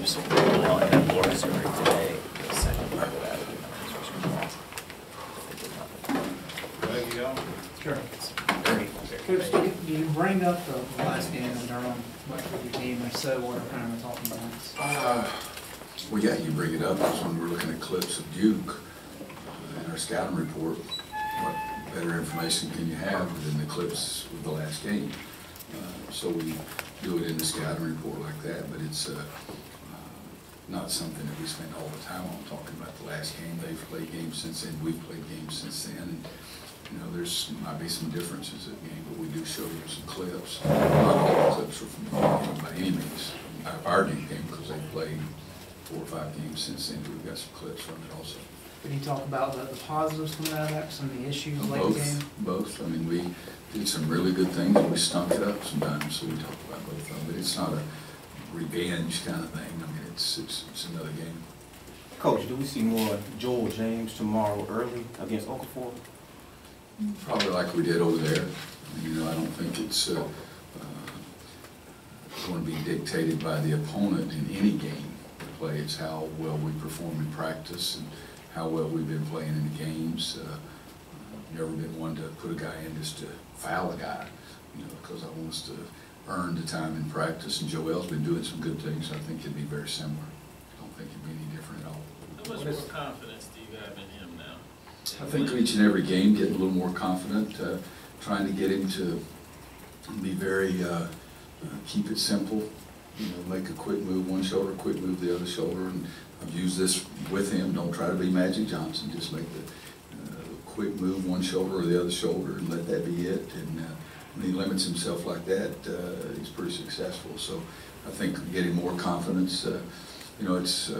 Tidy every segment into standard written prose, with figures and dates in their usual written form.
moves really on that board story today. The second part of that. There you go. Sure. Very, Coach, do you bring up the last game in Durham with your team? If so, what are kind of the talking points? Well, yeah, you bring it up because when we're looking at clips of Duke in our scouting report, what better information can you have than the clips of the last game? So we do it in the scouting report like that, but it's not something that we spend all the time on talking about the last game. They've played games since then, we've played games since then, and you know, there's might be some differences at the game, but we do show them some clips. Not all the clips are from the game by any means. Our game because they've played 4 or 5 games since then. We've got some clips from it also. Can you talk about the positives coming out of that, some of the issues late in the game? Both. I mean, we did some really good things, and we stunk it up sometimes, so we talk about both of them. But it's not a revenge kind of thing. I mean, it's another game. Coach, do we see more Joel James tomorrow early against Okafor? Probably like we did over there. You know, I don't think it's going to be dictated by the opponent in any game to play. It's how well we perform in practice and how well we've been playing in the games. Never been one to put a guy in just to foul a guy, you know, because I want us to earn the time in practice. And Joel's been doing some good things. I think it'd be very similar. I don't think it'd be any different at all. How much more confidence do you have in him now? I think each and every game getting a little more confident, trying to get him to be very, keep it simple, you know, make a quick move one shoulder, quick move the other shoulder, and I've used this with him. Don't try to be Magic Johnson, just make the quick move one shoulder or the other shoulder and let that be it. And when he limits himself like that, he's pretty successful. So I think getting more confidence, you know, it's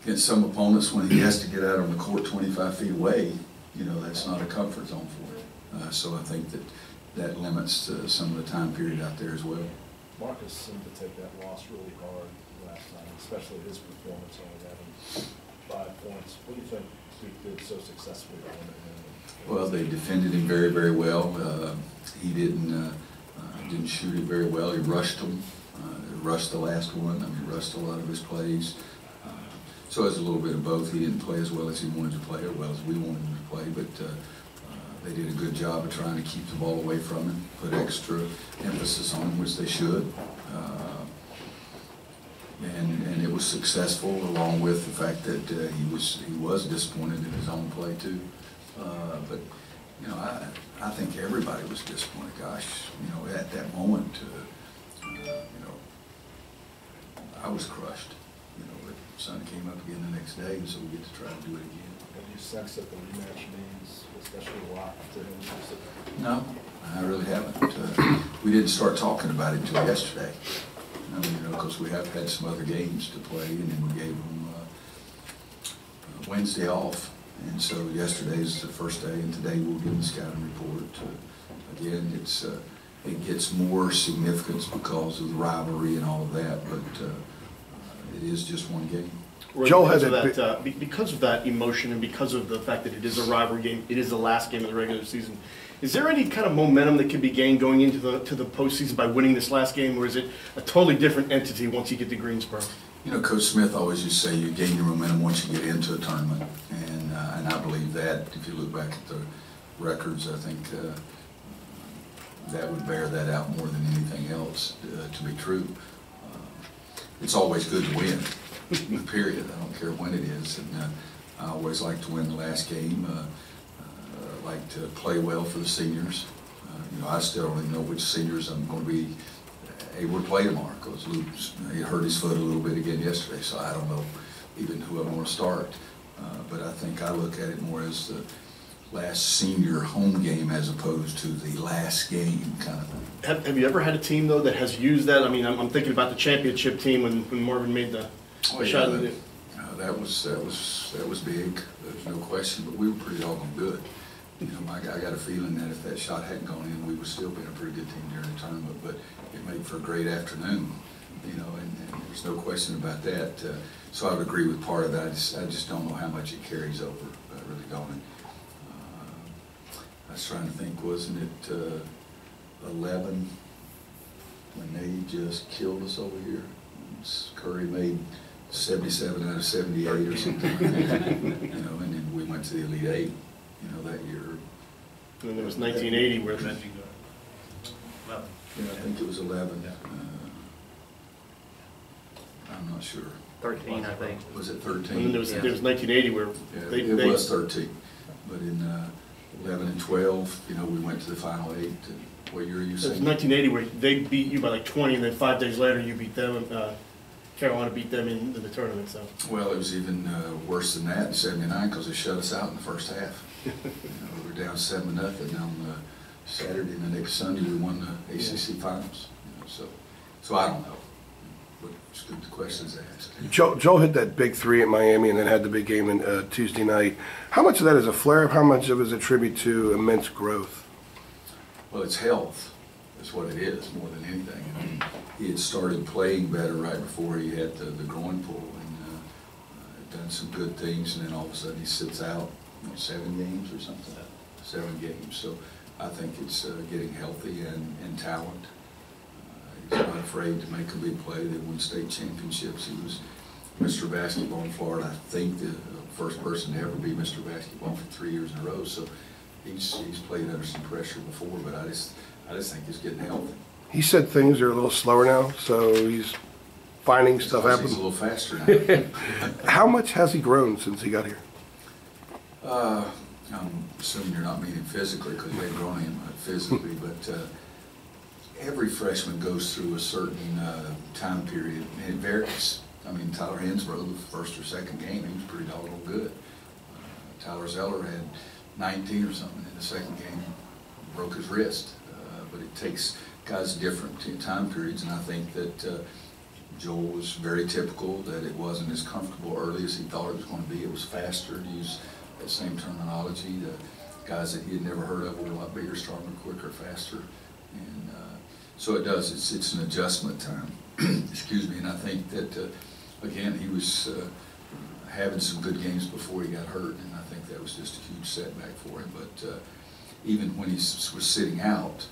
against some opponents when he has to get out on the court 25 feet away, you know, that's not a comfort zone for him. So I think that limits some of the time period out there as well. Marcus seemed to take that loss really hard last night, especially his performance, only having 5 points. What do you think Duke did so successfully on him? Well, they defended him very, very well. He didn't shoot it very well. He rushed them. Rushed the last one. I mean, rushed a lot of his plays. So it's a little bit of both. He didn't play as well as he wanted to play, or well as we wanted him to play, but they did a good job of trying to keep the ball away from him, put extra emphasis on him, which they should. And it was successful, along with the fact that he was disappointed in his own play too. But you know, I think everybody was disappointed. Gosh, you know, at that moment, you know, I was crushed. You know, but the sun came up again the next day, and so we get to try to do it again. Have you sensed that the rematch means especially a lot to him? No, I really haven't. We didn't start talking about it until yesterday. I mean, you know, because we have had some other games to play, and then we gave them Wednesday off. And so yesterday's the first day, and today we'll give the scouting report. Again, it gets more significance because of the rivalry and all of that, but it is just one game. Joe has because of that emotion and because of the fact that it is a rivalry game, it is the last game of the regular season. Is there any kind of momentum that can be gained going into the postseason by winning this last game, or is it a totally different entity once you get to Greensboro? You know, Coach Smith always used to say you gain your momentum once you get into a tournament, and I believe that. If you look back at the records, I think that would bear that out more than anything else to be true. It's always good to win. Period. I don't care when it is, and I always like to win the last game. Like to play well for the seniors. You know, I still don't even know which seniors I'm going to be able to play tomorrow because Luke's he hurt his foot a little bit again yesterday, so I don't know even who I'm going to start. But I think I look at it more as the last senior home game as opposed to the last game kind of thing. Have you ever had a team though that has used that? I mean, I'm thinking about the championship team when Marvin made the shot. That was big. There's no question. But we were pretty doggone good. You know, I got a feeling that if that shot hadn't gone in, we would still been a pretty good team during the tournament. But it made for a great afternoon. You know, and there's no question about that. So I would agree with part of that. I just don't know how much it carries over. I really don't. I was trying to think, wasn't it 11 when they just killed us over here? It's Curry made 77 out of 78 or something like that, you know, and then we went to the Elite Eight, you know, that year. And then there was 1980 where Well, Yeah, I think it was 11. I'm not sure. 13, I think. Was it and 13? then there was 1980 where Yeah, they, it was 13, but in 11 and 12, you know, we went to the Final Eight. And what year are you it was saying? 1980 where they beat you by like 20, and then 5 days later you beat them. Carolina beat them in the tournament. So Well, it was even worse than that in '79 because they shut us out in the first half. You know, we were down 7-0 on Saturday, and the next Sunday we won the ACC Finals. You know, so I don't know. But it's good the questions asked. Joel hit that big three at Miami and then had the big game in Tuesday night. How much of that is a flare-up? How much of it is a tribute to immense growth? Well, it's health. That's what it is more than anything. I mean, he had started playing better right before he had the groin pull, and had done some good things, and then all of a sudden he sits out, you know, 7 games or something. 7 games. So I think it's getting healthy and talent. He's not afraid to make a big play. They won state championships. He was Mr. Basketball in Florida. I think the first person to ever be Mr. Basketball for 3 years in a row. So he's played under some pressure before, but I just think he's getting healthy. He said things are a little slower now, so he's finding stuff He's a happen. little faster now. How much has he grown since he got here? I'm assuming you're not meaning physically because they've grown him physically, but every freshman goes through a certain time period, and it varies. I mean, Tyler Hansbrough, the first or second game, he was pretty doggone good. Tyler Zeller had 19 or something in the second game, broke his wrist. But it takes guys different time periods, and I think that Joel was very typical, that it wasn't as comfortable early as he thought it was going to be. It was faster, to use that same terminology. The guys that he had never heard of were a lot bigger, stronger, quicker, faster. And so it does, it's an adjustment time. Excuse me, and I think that, again, he was having some good games before he got hurt, and I think that was just a huge setback for him. But even when he was sitting out,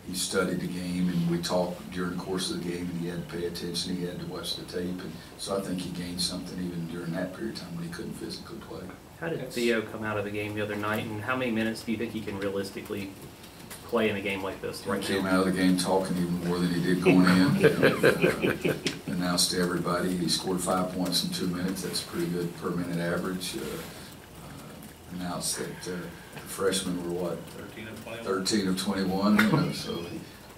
he studied the game, and we talked during the course of the game, and he had to pay attention, he had to watch the tape, and so I think he gained something even during that period of time when he couldn't physically play. How did Theo come out of the game the other night, and how many minutes do you think he can realistically play in a game like this right He came now? out of the game talking even more than he did going in. Announced to everybody he scored 5 points in 2 minutes. That's a pretty good per minute average. Announced that the freshmen were what? 13 of 21. You know, so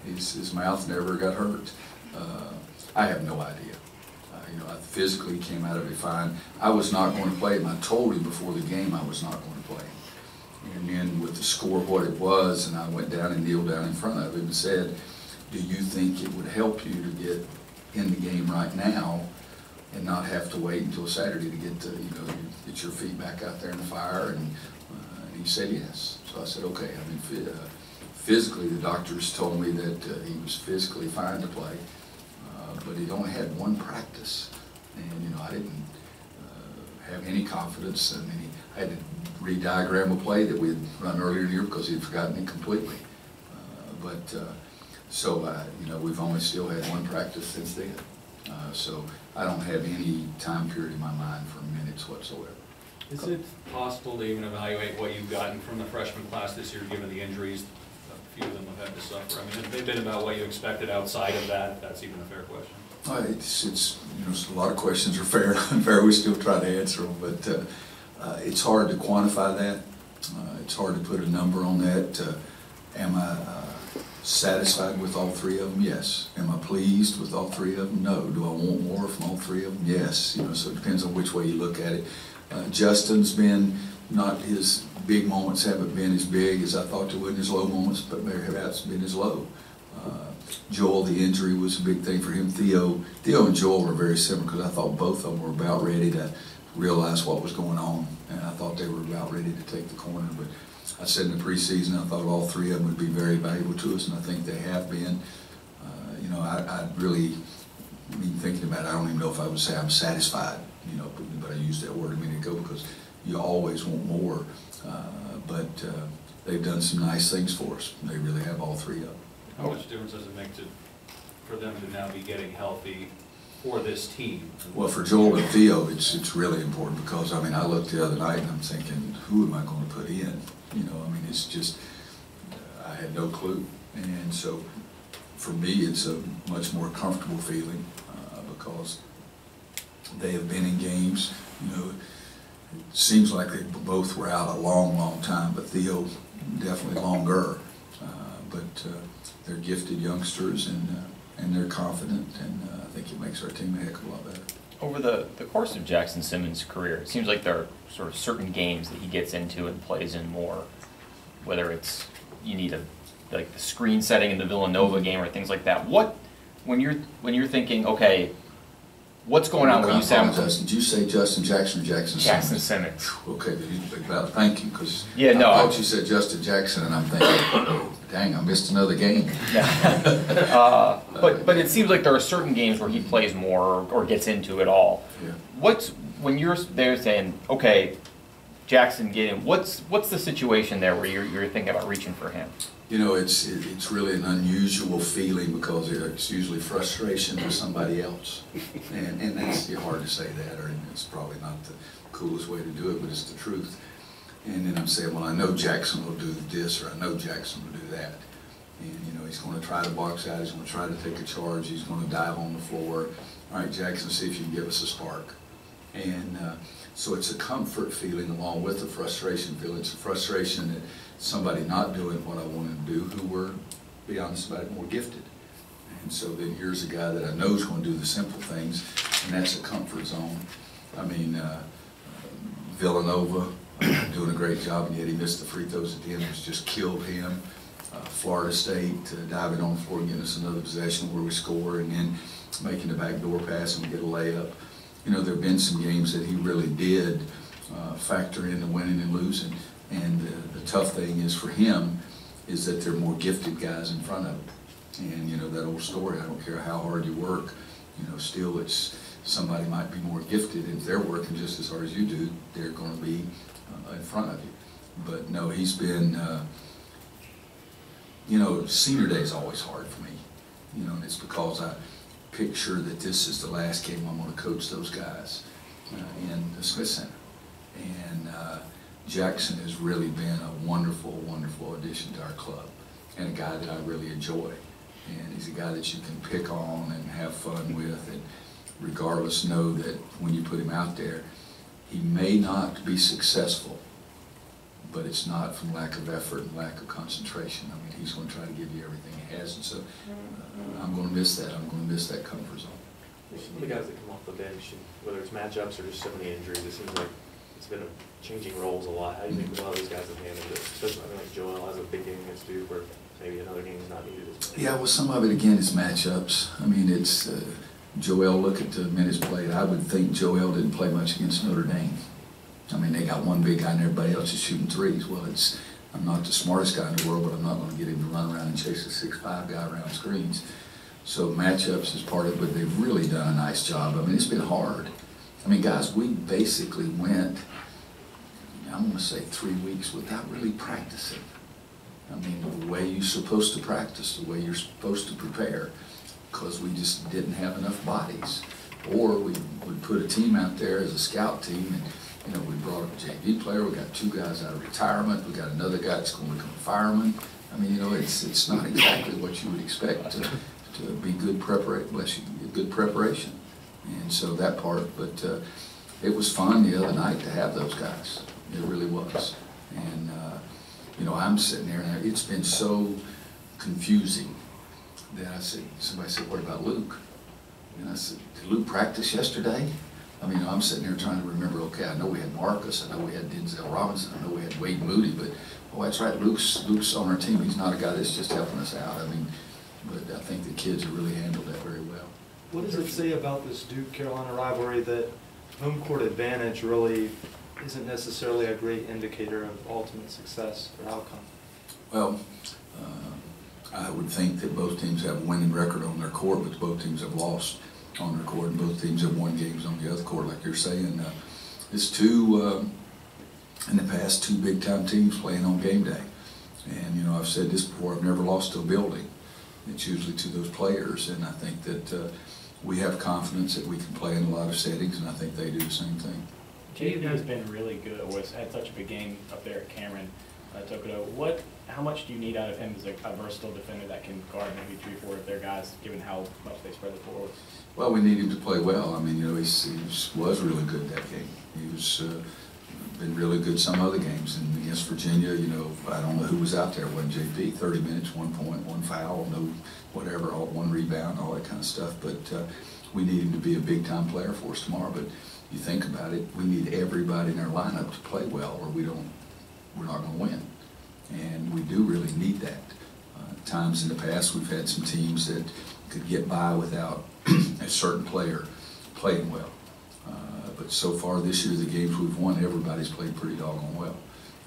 his mouth never got hurt. I have no idea. You know, I physically came out of it fine. I was not going to play him. I told him before the game I was not going to play him. And then with the score what it was, and I went down and kneeled down in front of him and said, do you think it would help you to get in the game right now and not have to wait until Saturday to get get your feet back out there in the fire? And he said yes. So I said, okay. I mean, physically, the doctors told me that he was physically fine to play, but he'd only had 1 practice, and you know, I didn't have any confidence. I mean, I had to re-diagram a play that we had run earlier in the year because he had forgotten it completely. So you know, we've only still had 1 practice since then. So I don't have any time period in my mind for minutes whatsoever. Is it possible to even evaluate what you've gotten from the freshman class this year, given the injuries a few of them have had to suffer? I mean, have they been about what you expected outside of that, if that's even a fair question? It's you know, a lot of questions are fair and unfair. We still try to answer them, but it's hard to quantify that. It's hard to put a number on that. Am I satisfied with all 3 of them? Yes. Am I pleased with all 3 of them? No. Do I want more from all 3 of them? Yes. You know, so it depends on which way you look at it. Justin's been not his big moments haven't been as big as I thought they would. His low moments, but maybe have been as low. Joel, the injury was a big thing for him. Theo and Joel were very similar because I thought both of them were about ready to realize what was going on, and I thought they were about ready to take the corner. But I said in the preseason I thought all 3 of them would be very valuable to us, and I think they have been. You know, I really, I mean, thinking about it, I don't even know if I would say I'm satisfied, you know, but I used that word a minute ago because you always want more. But they've done some nice things for us. They really have, all 3 of them. How much difference does it make for them to now be getting healthy for this team? Well, for Joel and Theo, it's really important because, I mean, I looked the other night and I'm thinking, who am I going to put in? You know, I mean, it's just, I had no clue. And so, for me, it's a much more comfortable feeling because they have been in games. You know, it seems like they both were out a long, long time, but Theo definitely longer. But they're gifted youngsters and they're confident, and I think it makes our team a heck of a lot better. Over the course of Jackson Simmons' career, it seems like there are sort of certain games that he gets into and plays in more, whether it's you need like the screen setting in the Villanova game or things like that. What, when you're thinking, okay, what's going on when you say? Did you say Justin Jackson or Jackson Simmons? Jackson Simmons. Okay, thank you, because yeah, no, I thought you said Justin Jackson, and I'm thinking, oh, dang, I missed another game. But it seems like there are certain games where he plays more or gets into it all. Yeah. When you're there saying, okay, Jackson, get him. What's the situation there where you're thinking about reaching for him? You know, it's really an unusual feeling because it's usually frustration with somebody else, and that's hard to say that, or it's probably not the coolest way to do it, but it's the truth. And then I'm saying, well, I know Jackson will do this, or I know Jackson will do that, and you know, he's going to try to box out, he's going to try to take a charge, he's going to dive on the floor. All right, Jackson, see if you can give us a spark. And so it's a comfort feeling along with the frustration feeling. It's a frustration that somebody not doing what I wanted to do who were, be honest about it, more gifted. And so then here's a guy that I know is going to do the simple things, and that's a comfort zone. I mean, Villanova doing a great job, and yet he missed the free throws at the end, which just killed him. Florida State diving on the floor and getting us another possession where we score, and then making the backdoor pass and we get a layup. You know, there have been some games that he really did factor into winning and losing. And the tough thing is for him is that there are more gifted guys in front of him. And, you know, that old story, I don't care how hard you work, you know, still it's somebody might be more gifted. And if they're working just as hard as you do, they're going to be in front of you. But no, he's been, you know, senior day is always hard for me. You know, and it's because I picture that this is the last game I'm going to coach those guys in the Smith Center. And Jackson has really been a wonderful, wonderful addition to our club, and a guy that I really enjoy. And he's a guy that you can pick on and have fun with, and regardless know that when you put him out there, he may not be successful, but it's not from lack of effort and lack of concentration. I mean, he's going to try to give you everything he has, and so I'm going to miss that. I'm going to miss that comfort zone. Some of the guys that come off the bench, whether it's matchups or just so many injuries, it seems like it's been changing roles a lot. How do you think a lot of these guys have handled it? Especially, I mean, like Joel has a big game against Duke, where maybe another game is not needed as much. Yeah, well, some of it, again, is matchups. I mean, it's Joel, look at the minutes played. I would think Joel didn't play much against Notre Dame. I mean, they got one big guy and everybody else is shooting threes. Well, I'm not the smartest guy in the world, but I'm not going to get him to run around and chase a 6'5" guy around screens. So matchups is part of it, but they've really done a nice job. I mean, it's been hard. I mean, guys, we basically went, I'm going to say 3 weeks without really practicing. I mean, the way you're supposed to practice, the way you're supposed to prepare, because we just didn't have enough bodies. Or we would put a team out there as a scout team, and you know, we brought up a JV player, we got 2 guys out of retirement, we got another guy that's going to become a fireman. I mean, you know, it's not exactly what you would expect to be good preparation. And so that part, but it was fun the other night to have those guys. It really was. And, you know, I'm sitting there and it's been so confusing that I said, somebody said, what about Luke? And I said, did Luke practice yesterday? I mean, I'm sitting here trying to remember, okay, I know we had Marcus, I know we had Denzel Robinson, I know we had Wade Moody, but, oh, that's right, Luke's on our team. He's not a guy that's just helping us out. I mean, but I think the kids have really handled that very well. What does it say about this Duke-Carolina rivalry that home court advantage really isn't necessarily a great indicator of ultimate success or outcome? Well, I would think that both teams have a winning record on their court, but both teams have lost on their court, and both teams have won games on the other court, like you're saying. It's two, in the past, 2 big-time teams playing on game day. And, you know, I've said this before, I've never lost to a building. It's usually to those players, and I think that we have confidence that we can play in a lot of settings, and I think they do the same thing. JP has been really good, had such a big game up there at Cameron, Tokido. How much do you need out of him as a versatile defender that can guard maybe 3-4 of their guys, given how much they spread the floor? Well, we need him to play well. I mean, he was really good that game. He was been really good some other games. And against Virginia, I don't know who was out there. It wasn't JP. 30 minutes, 1 point, 1 foul, no whatever, 1 rebound, all that kind of stuff. But we need him to be a big-time player for us tomorrow. But you think about it, we need everybody in our lineup to play well, or we're not going to win. And we do really need that. Times in the past, we've had some teams that could get by without a certain player playing well. But so far this year, the games we've won, everybody's played pretty doggone well.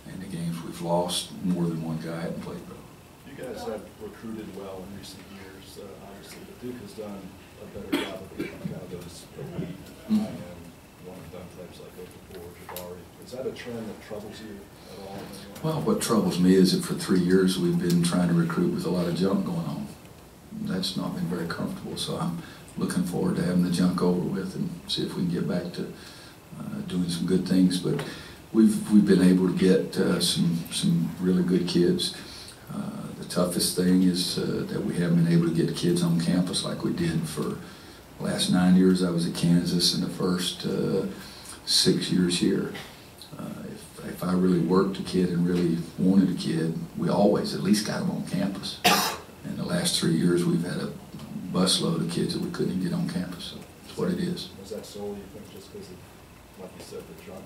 And the games we've lost, more than one guy hadn't played well. You guys have recruited well in recent years, obviously, but Duke has done a better job of getting kind of those elite, high-end, one-and-done types like Okafor, Jabari. Is that a trend that troubles you at all? Well, what troubles me is that for 3 years we've been trying to recruit with a lot of junk going on. That's not been very comfortable, so I'm looking forward to having the junk over with and see if we can get back to doing some good things. But we've been able to get some really good kids. The toughest thing is that we haven't been able to get kids on campus like we did for the last 9 years I was at Kansas and the first 6 years here. If I really worked a kid and really wanted a kid, we always at least got them on campus. In the last 3 years, we've had a busload of kids that we couldn't even get on campus. So that's what it is. Was that solely, you think, just because of, like you said, the junk?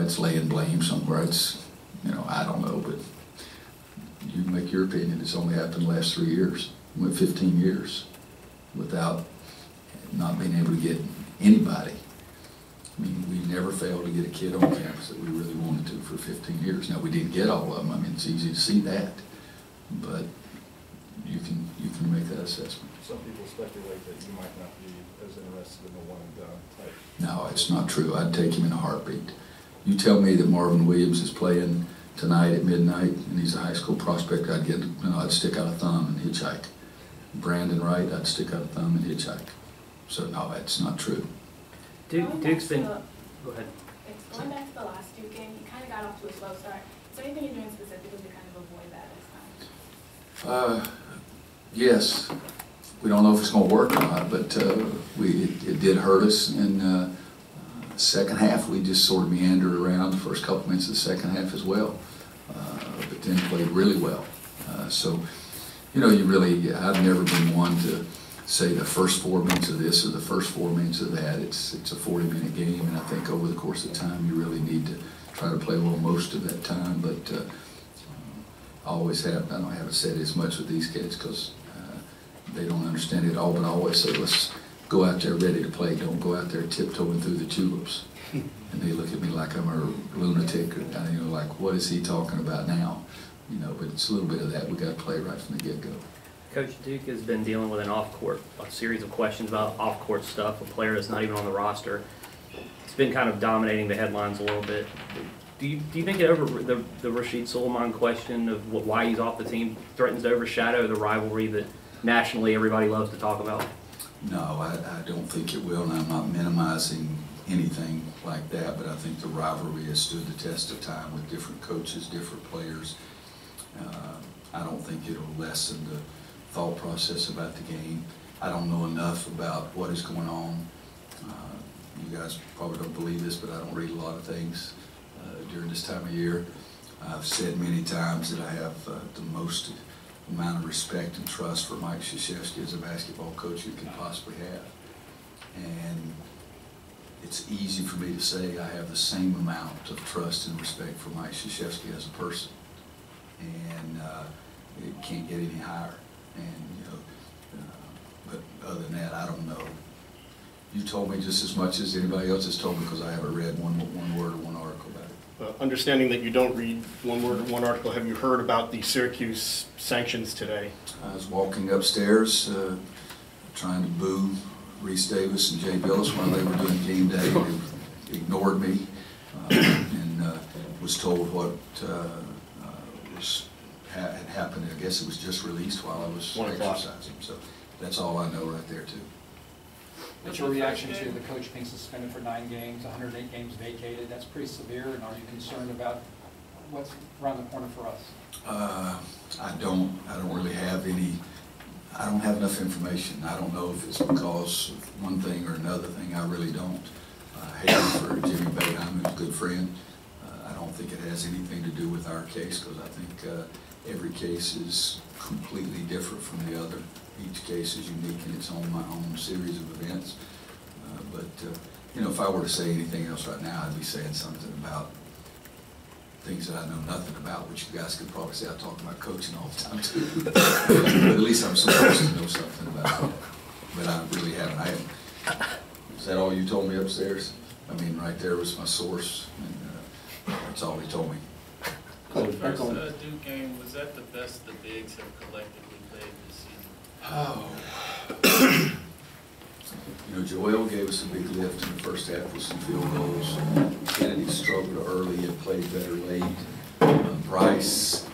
It's laying blame somewhere. It's, I don't know, but you make your opinion. It's only happened the last 3 years. We went 15 years without not being able to get anybody. I mean, we never failed to get a kid on campus that we really wanted to for 15 years. Now, we didn't get all of them. I mean, it's easy to see that, but you can make that assessment. Some people speculate that you might not be as interested in the one-and-done type. No, it's not true. I'd take him in a heartbeat. You tell me that Marvin Williams is playing tonight at midnight and he's a high school prospect, I'd stick out a thumb and hitchhike. Brandon Wright, I'd stick out a thumb and hitchhike. So no, that's not true. Duke's been. Go ahead. Going back to the last Duke game, you kind of got off to a slow start. Is there anything you're doing specifically to kind of avoid that this time? Yes. We don't know if it's going to work or not, but it did hurt us in the second half. We just sort of meandered around the first couple minutes of the second half as well, but then played really well. So, I've never been one to say the first 4 minutes of this or the first 4 minutes of that. It's a 40-minute game, and I think over the course of time you really need to try to play well most of that time. But I always have. I haven't said as much with these kids because they don't understand it all. But I always say, let's go out there ready to play. Don't go out there tiptoeing through the tulips. And they look at me like I'm a lunatic, or like what is he talking about now? But it's a little bit of that. We got to play right from the get-go. Coach, Duke has been dealing with a series of questions about off-court stuff, a player that's not even on the roster. It's been kind of dominating the headlines a little bit. Do you think the Rasheed Suleiman question of why he's off the team threatens to overshadow the rivalry that nationally everybody loves to talk about? No, I don't think it will, and I'm not minimizing anything like that, but I think the rivalry has stood the test of time with different coaches, different players. I don't think it'll lessen the thought process about the game. I don't know enough about what is going on. You guys probably don't believe this, but I don't read a lot of things during this time of year. I've said many times that I have the most amount of respect and trust for Mike Krzyzewski as a basketball coach you can possibly have. And it's easy for me to say I have the same amount of trust and respect for Mike Krzyzewski as a person. And it can't get any higher. And, but other than that, I don't know. You told me just as much as anybody else has told me because I haven't read one word or one article about it. Understanding that you don't read one word or one article, have you heard about the Syracuse sanctions today? I was walking upstairs trying to boo Reese Davis and Jay Billis while they were doing game day. They ignored me and was told what had happened. I guess it was just released while I was exercising. So that's all I know right there too. What's your reaction to the coach being suspended for 9 games, 108 games vacated? That's pretty severe, and are you concerned about what's around the corner for us? I don't really have any, I don't have enough information. I don't know if it's because of one thing or another thing. I really don't. I hate for Jimmy Boeheim, who's a good friend. I don't think it has anything to do with our case, because I think every case is completely different from the other. Each case is unique in its own series of events. You know, if I were to say anything else right now, I'd be saying something about things that I know nothing about, which you guys could probably say I talk about coaching all the time too. But at least I'm supposed to know something about it. But I really haven't. Is that all you told me upstairs? I mean, right there was my source, and that's all he told me. The first Duke game, was that the best the bigs have collectively played this season? Oh. You know, Joel gave us a big lift in the first half with some field goals. Kennedy struggled early and played better late. Bryce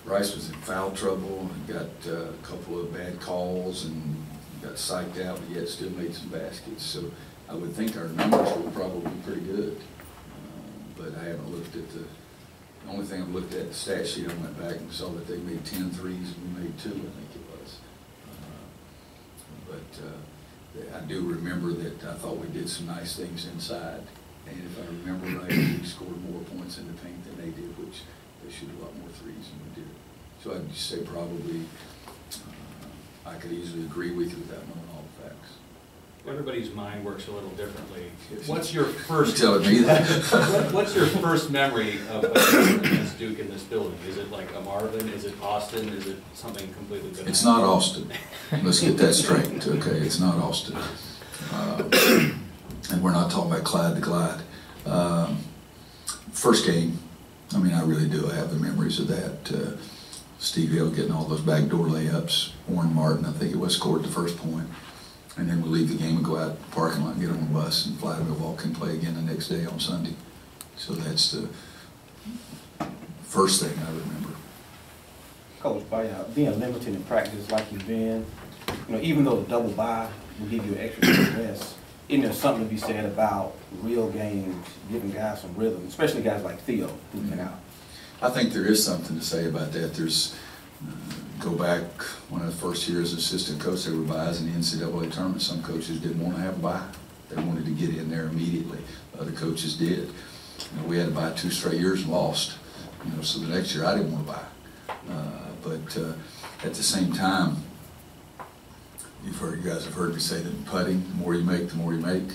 was in foul trouble and got a couple of bad calls and got psyched out, but yet still made some baskets. So I would think our numbers were probably pretty good. But I haven't looked at the only thing I've looked at the stat sheet. I went back and saw that they made 10 threes and we made 2, I think it was. I do remember that I thought we did some nice things inside. And if I remember right, we scored more points in the paint than they did, which they shoot a lot more threes than we did. So I'd just say probably I could easily agree with you with that knowing all the facts. Everybody's mind works a little differently. What's your first? You're telling me that. What's your first memory of against Duke in this building? Is it like a Marvin? Is it Austin? Is it something completely different? It's not Austin. Let's get that straight. Okay, it's not Austin. And we're not talking about Clyde to Glide. First game, I mean, I really do. I have the memories of that. Steve Hill getting all those backdoor layups. Warren Martin, I think it was, scored the first point. And then we leave the game and go out to the parking lot and get on the bus and fly to Milwaukee and play again the next day on Sunday. So that's the first thing I remember. Coach, by being limited in practice like you've been, you know, even though the double bye will give you an extra day rest, isn't there something to be said about real games, giving guys some rhythm, especially guys like Theo who've been out? I think there is something to say about that. There's go back one of the first years as assistant coach, there were buys in the NCAA tournament. Some coaches didn't want to have a bye. They wanted to get in there immediately. Other coaches did. You know, we had to buy 2 straight years and lost. You know, so the next year I didn't want to buy. But at the same time, you guys have heard me say that in putting, the more you make, the more you make.